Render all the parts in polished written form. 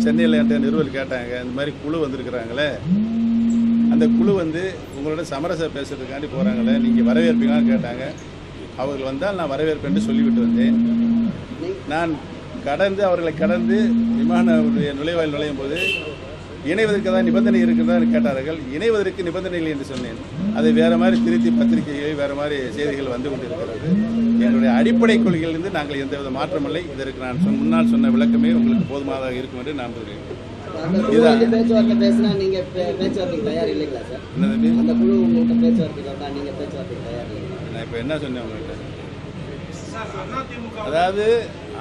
சென்னையில் என்கிட்ட நிறுவல் கேட்டாங்க, இந்த மாதிரி குழு வந்திருக்கிறாங்களே, அந்த குழு வந்து உங்களோட சமரச பேசுறதுக்காண்டி போகிறாங்களே, நீங்கள் வரவேற்பீங்களான்னு கேட்டாங்க. அவர்கள் வந்தால் நான் வரவேற்பேன் சொல்லிவிட்டு வந்தேன். நான் அவர்களை கடந்து விமான நுழைவாயில் நுழையும் போது இணைவதற்கு தான் நிபந்தனை இருக்கிறதா கேட்டார்கள். இணைவதற்கு நிபந்தனை இல்லை என்று சொன்னேன். அதை வேறு மாதிரி திருத்தி பத்திரிகைகள் வேறு மாதிரி செய்திகள் வந்து கொண்டிருக்கிறது. எங்களுடைய அடிப்படை கொள்கையிலிருந்து நாங்கள் எந்தவித மாற்றமில்லை. இதற்கு நான் முன்னால் சொன்ன விளக்கமே உங்களுக்கு போதுமானதாக இருக்கும் என்று நான் பேச்சுவார்த்தை பேசினா நீங்க பேச்சுவார்த்தைக்கு தயார் இல்லைங்களா சார்? அந்த குழு உங்கள்கிட்ட பேச்சுவார்த்தைக்கு நீங்க பேச்சுவார்த்தைக்கு தயார் இல்லைங்களா? நான் இப்போ என்ன சொன்னேன் உங்கள்கிட்ட, அதாவது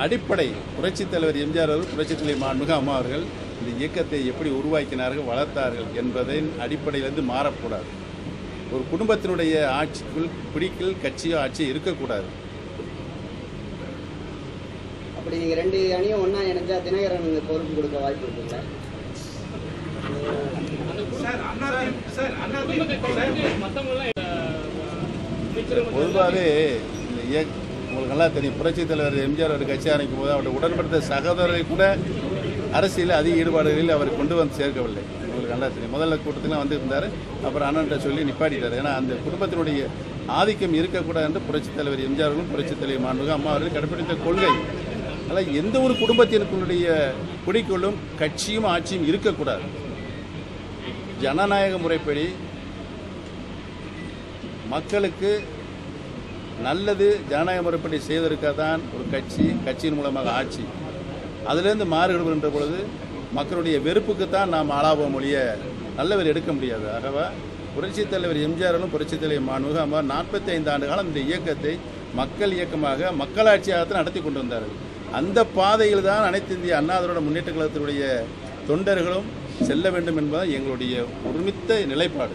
அடிப்படை புரட்சித் தலைவர் எம்ஜிஆர் அவர்கள், புரட்சித் தலைவர் மாண்புமிகு அம்மா அவர்கள் இந்த இயக்கத்தை எப்படி உருவாக்கினார்கள், வளர்த்தார்கள் என்பதன் அடிப்படையிலிருந்து மாறக்கூடாது. ஒரு குடும்பத்தினுடைய ஆட்சிக்குள் பிடிக்கல் கட்சியோ ஆட்சியோ இருக்கக்கூடாது. அப்படி நீங்க ரெண்டு அணியும் ஒன்னா இணைஞ்சா தினகரன் பொறுப்பு கொடுக்க வாய்ப்பு இருக்குங்களா? பொதுவாகவே உங்களுக்கு நல்லா தெரியும், புரட்சித் தலைவர் எம்ஜிஆர் அவர் கட்சி ஆரம்பிக்கும் போது அவருடைய உடன்படுத்த சகோதரரை கூட அரசியல் அதிக ஈடுபாடுகளில் அவர் கொண்டு வந்து சேர்க்கவில்லை. உங்களுக்கு நல்லா தெரியும். முதல்ல கூட்டத்தில் வந்து இருந்தார், அப்புறம் அண்ணன்ட்ட சொல்லி நிப்பாட்டிட்டார். ஏன்னா அந்த குடும்பத்தினுடைய ஆதிக்கம் இருக்கக்கூடாது என்று புரட்சித் தலைவர் எம்ஜிஆர்களும் புரட்சித் தலைவர் மாண்புமிகு அம்மா அவர்கள் கடைப்பிடித்த கொள்கை. அதனால் எந்த ஒரு குடும்பத்தினுடைய குடிக்குள்ளும் கட்சியும் ஆட்சியும் இருக்கக்கூடாது. ஜனநாயக முறைப்படி மக்களுக்கு நல்லது ஜனநாயக முறைப்படி செய்வதற்காக தான் ஒரு கட்சியின் மூலமாக ஆட்சி. அதிலிருந்து மாறுகின்ற பொழுது மக்களுடைய வெறுப்புக்குத்தான் நாம் ஆளாவோம் ஒழிய நல்லவர் எடுக்க முடியாது. ஆகவே புரட்சித் தலைவர் எம்ஜிஆரும் புரட்சித் தலைவர் மாண்புமிகு அம்மா 45 ஆண்டு காலம் இந்த இயக்கத்தை மக்கள் இயக்கமாக மக்களாட்சியாகத்தான் நடத்தி கொண்டு வந்தார்கள். அந்த பாதையில் தான் அனைத்து இந்திய அண்ணா திராவிட முன்னேற்ற கழகத்தினுடைய தொண்டர்களும் செல்ல வேண்டும் என்பதுதான் எங்களுடைய ஒருமித்த நிலைப்பாடு.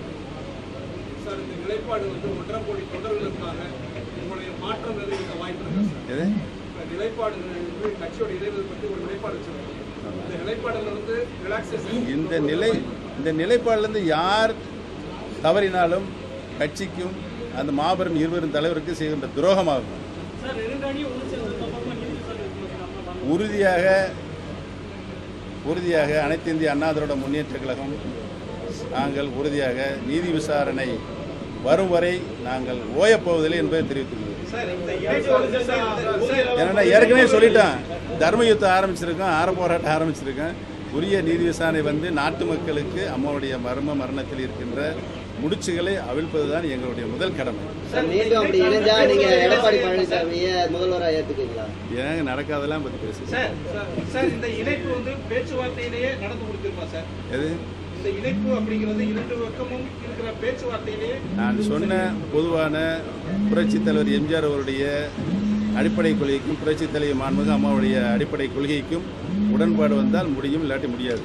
இந்த நிலைப்பாடிலிருந்து யார் தவறினாலும் கட்சிக்கும் அந்த மாபெரும் 20 தலைவருக்கு செய்கின்ற துரோகமாகும். உறுதியாக அனைத்து இந்திய அண்ணா திராவிட முன்னேற்ற கழகம் நாங்கள் உறுதியாக நீதி விசாரணை வரும் வரை நாங்கள் ஓயப்போவதில்லை என்பதை தெரிவித்துள்ளோம். ஏன்னா ஏற்கனவே சொல்லிட்டேன், தர்ம யுத்தம் ஆரம்பிச்சிருக்கோம், போராட்டம் ஆரம்பிச்சிருக்கேன். உரிய நீதி விசாரணை வந்து நாட்டு மக்களுக்கு அம்மாவுடைய மரணத்தில் இருக்கின்ற முடிச்சுகளை அவிழ்ப்பதுதான் எங்களுடைய முதல் கடமை. ஏங்க நடக்காதெல்லாம் பத்தி பேசுறேன். நான் சொன்ன பொதுவான புரட்சித் தலைவர் எம்ஜிஆர் அவருடைய அடிப்படை கொள்கைக்கும் புரட்சித் தலைவர் மாண்புமிகு அம்மாவுடைய அடிப்படை கொள்கைக்கும் உடன்பாடு வந்தால் முடியும், இல்லாட்டி முடியாது.